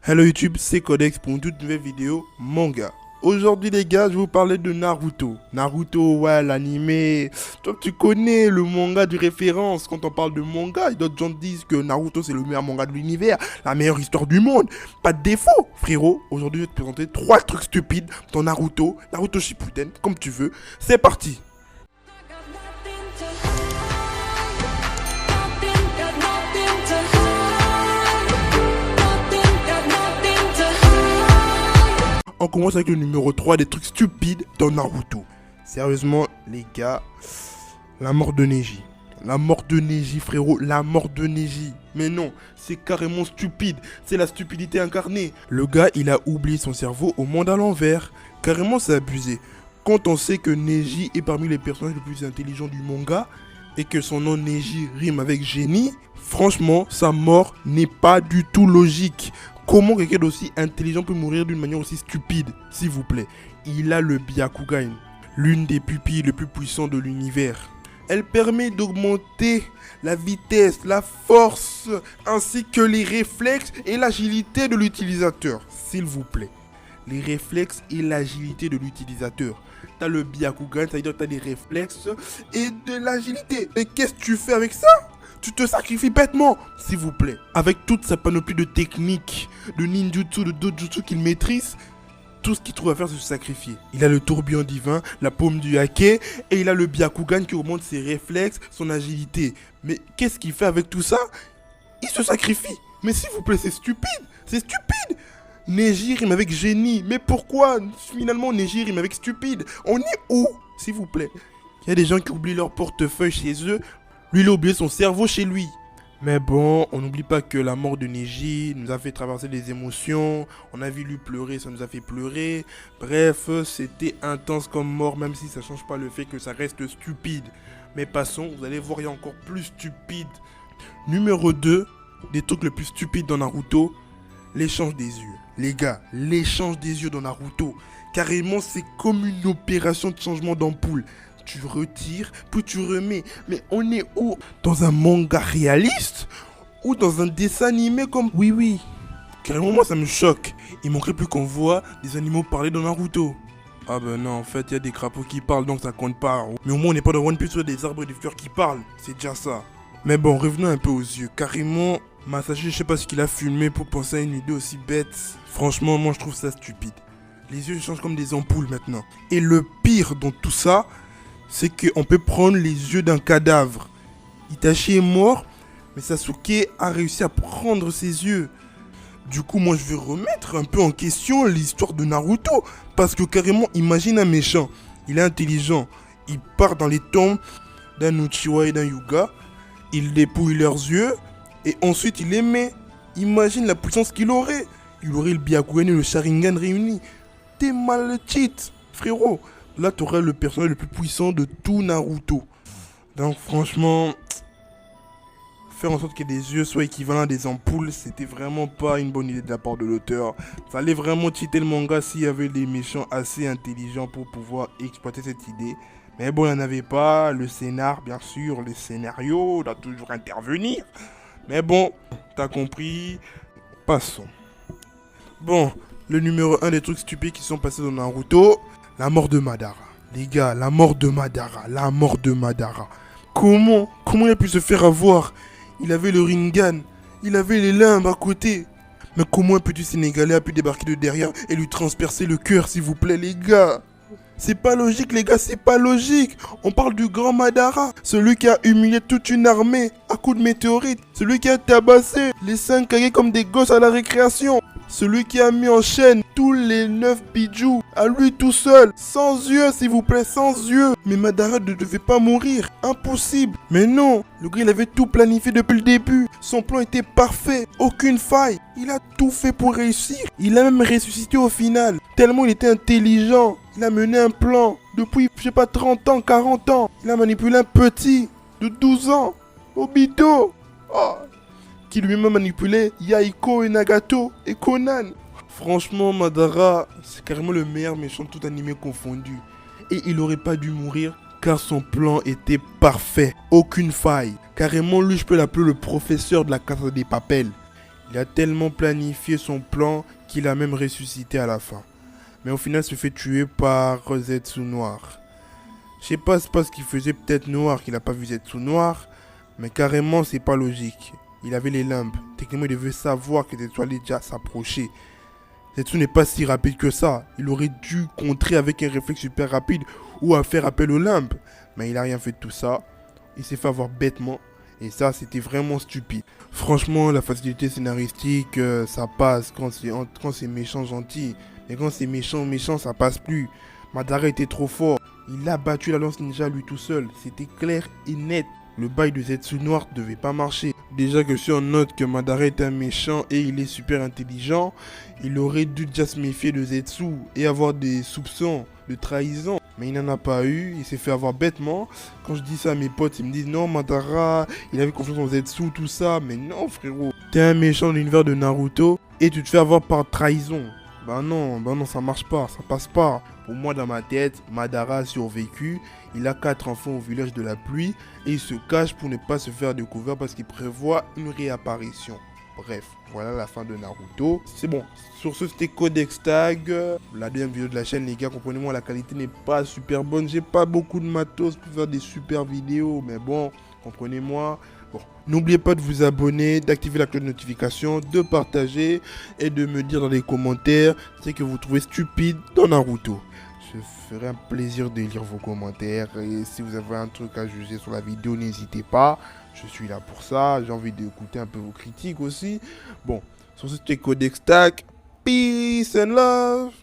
Hello YouTube, c'est Codex pour une toute nouvelle vidéo manga. Aujourd'hui les gars, je vais vous parler de Naruto. Naruto, ouais, l'animé. Toi tu connais le manga de référence. Quand on parle de manga, d'autres gens disent que Naruto c'est le meilleur manga de l'univers, la meilleure histoire du monde. Pas de défaut, frérot. Aujourd'hui je vais te présenter 3 trucs stupides dans Naruto. Naruto Shippuden, comme tu veux. C'est parti. On commence avec le numéro 3 des trucs stupides dans Naruto. Sérieusement, les gars, la mort de Neji. La mort de Neji, frérot, la mort de Neji. Mais non, c'est carrément stupide. C'est la stupidité incarnée. Le gars, il a oublié son cerveau au monde à l'envers. Carrément, c'est abusé. Quand on sait que Neji est parmi les personnages les plus intelligents du manga et que son nom Neji rime avec génie, franchement, sa mort n'est pas du tout logique. Comment quelqu'un d'aussi intelligent peut mourir d'une manière aussi stupide, s'il vous plaît? Il a le Byakugan, l'une des pupilles les plus puissantes de l'univers. Elle permet d'augmenter la vitesse, la force, ainsi que les réflexes et l'agilité de l'utilisateur, s'il vous plaît. Les réflexes et l'agilité de l'utilisateur. T'as le Byakugan, ça veut dire que t'as des réflexes et de l'agilité. Et qu'est-ce que tu fais avec ça? Tu te sacrifies bêtement, s'il vous plaît. Avec toute sa panoplie de techniques, de ninjutsu, de dojutsu qu'il maîtrise, tout ce qu'il trouve à faire, c'est se sacrifier. Il a le tourbillon divin, la paume du hake, et il a le Byakugan qui augmente ses réflexes, son agilité. Mais qu'est-ce qu'il fait avec tout ça? Il se sacrifie. Mais s'il vous plaît, c'est stupide. C'est stupide. Neji rime avec génie. Mais pourquoi finalement Neji rime avec stupide? On est où, s'il vous plaît? Il y a des gens qui oublient leur portefeuille chez eux. Lui, il a oublié son cerveau chez lui. Mais bon, on n'oublie pas que la mort de Neji nous a fait traverser des émotions. On a vu lui pleurer, ça nous a fait pleurer. Bref, c'était intense comme mort, même si ça ne change pas le fait que ça reste stupide. Mais passons, vous allez voir, il y a encore plus stupide. Numéro 2, des trucs les plus stupides dans Naruto, l'échange des yeux. Les gars, l'échange des yeux dans Naruto, carrément c'est comme une opération de changement d'ampoule. Tu retires, puis tu remets. Mais on est où? Dans un manga réaliste? Ou dans un dessin animé comme... Oui. Carrément, moi, ça me choque. Il manquerait plus qu'on voit des animaux parler dans Naruto. Ah ben non, en fait, il y a des crapauds qui parlent, donc ça compte pas. Mais au moins, on n'est pas dans One Piece sur des arbres et des fleurs qui parlent. C'est déjà ça. Mais bon, revenons un peu aux yeux. Carrément, Masashi, je sais pas ce qu'il a filmé pour penser à une idée aussi bête. Franchement, moi, je trouve ça stupide. Les yeux changent comme des ampoules maintenant. Et le pire dans tout ça, c'est qu'on peut prendre les yeux d'un cadavre. Itachi est mort, mais Sasuke a réussi à prendre ses yeux. Du coup, moi, je vais remettre un peu en question l'histoire de Naruto. Parce que carrément, imagine un méchant. Il est intelligent. Il part dans les tombes d'un Uchiwa et d'un Hyuga. Il dépouille leurs yeux. Et ensuite, il les met. Imagine la puissance qu'il aurait. Il aurait le Byakugan et le Sharingan réunis. T'es mal cheat, frérot. Là, tu aurais le personnage le plus puissant de tout Naruto. Donc, franchement, faire en sorte que les yeux soient équivalents à des ampoules, c'était vraiment pas une bonne idée de la part de l'auteur. Ça allait vraiment cheater le manga s'il y avait des méchants assez intelligents pour pouvoir exploiter cette idée. Mais bon, il n'y en avait pas. Le scénar, bien sûr, le scénario doit toujours intervenir. Mais bon, t'as compris. Passons. Bon, le numéro 1 des trucs stupides qui sont passés dans Naruto. La mort de Madara. Les gars, la mort de Madara. Comment il a pu se faire avoir? Il avait le Rinnegan. Il avait les limbes à côté. Mais comment un petit Sénégalais a pu débarquer de derrière et lui transpercer le cœur, s'il vous plaît, les gars? C'est pas logique, les gars, c'est pas logique. On parle du grand Madara. Celui qui a humilié toute une armée à coups de météorite. Celui qui a tabassé les 5 Kage comme des gosses à la récréation. Celui qui a mis en chaîne tous les 9 bijou à lui tout seul. Sans yeux, s'il vous plaît, sans yeux. Mais Madara ne devait pas mourir. Impossible. Mais non, le gars, il avait tout planifié depuis le début. Son plan était parfait. Aucune faille. Il a tout fait pour réussir. Il a même ressuscité au final. Tellement il était intelligent. Il a mené un plan. Depuis, je sais pas, 30 ans, 40 ans. Il a manipulé un petit de 12 ans. Obito. Oh. Qui lui-même manipulait Yahiko et Nagato et Conan. Franchement, Madara, c'est carrément le meilleur méchant de tout animé confondu. Et il aurait pas dû mourir car son plan était parfait. Aucune faille. Carrément, lui, je peux l'appeler le professeur de la Casa des Papel. Il a tellement planifié son plan qu'il a même ressuscité à la fin. Mais au final, il se fait tuer par Zetsu Noir. Je sais pas, c'est parce qu'il faisait peut-être noir qu'il a pas vu Zetsu Noir, mais carrément, c'est pas logique. Il avait les limbes. Techniquement, il devait savoir que Zetsu allait déjà s'approcher. Zetsu n'est pas si rapide que ça. Il aurait dû contrer avec un réflexe super rapide ou à faire appel aux limbes. Mais il a rien fait de tout ça. Il s'est fait avoir bêtement. Et ça, c'était vraiment stupide. Franchement, la facilité scénaristique, ça passe quand c'est méchant, gentil. Mais quand c'est méchant, méchant, ça passe plus. Madara était trop fort. Il a battu la lance ninja lui tout seul. C'était clair et net. Le bail de Zetsu Noir ne devait pas marcher. Déjà que si on note que Madara est un méchant et il est super intelligent, il aurait dû déjà se méfier de Zetsu et avoir des soupçons de trahison. Mais il n'en a pas eu, il s'est fait avoir bêtement. Quand je dis ça à mes potes, ils me disent non Madara, il avait confiance en Zetsu, tout ça. Mais non frérot, t'es un méchant de l'univers de Naruto et tu te fais avoir par trahison. Bah non, ça marche pas, ça passe pas. Pour moi, dans ma tête, Madara a survécu. Il a 4 enfants au village de la pluie et il se cache pour ne pas se faire découvrir parce qu'il prévoit une réapparition. Bref, voilà la fin de Naruto. C'est bon, sur ce c'était Codex Tag. La deuxième vidéo de la chaîne, les gars, comprenez-moi, la qualité n'est pas super bonne. J'ai pas beaucoup de matos pour faire des super vidéos, mais bon, comprenez-moi. Bon, n'oubliez pas de vous abonner, d'activer la cloche de notification, de partager et de me dire dans les commentaires ce que vous trouvez stupide dans Naruto. Je ferai un plaisir de lire vos commentaires et si vous avez un truc à juger sur la vidéo, n'hésitez pas. Je suis là pour ça, j'ai envie d'écouter un peu vos critiques aussi. Bon, sur ce c'était Codex Tag. Peace and love.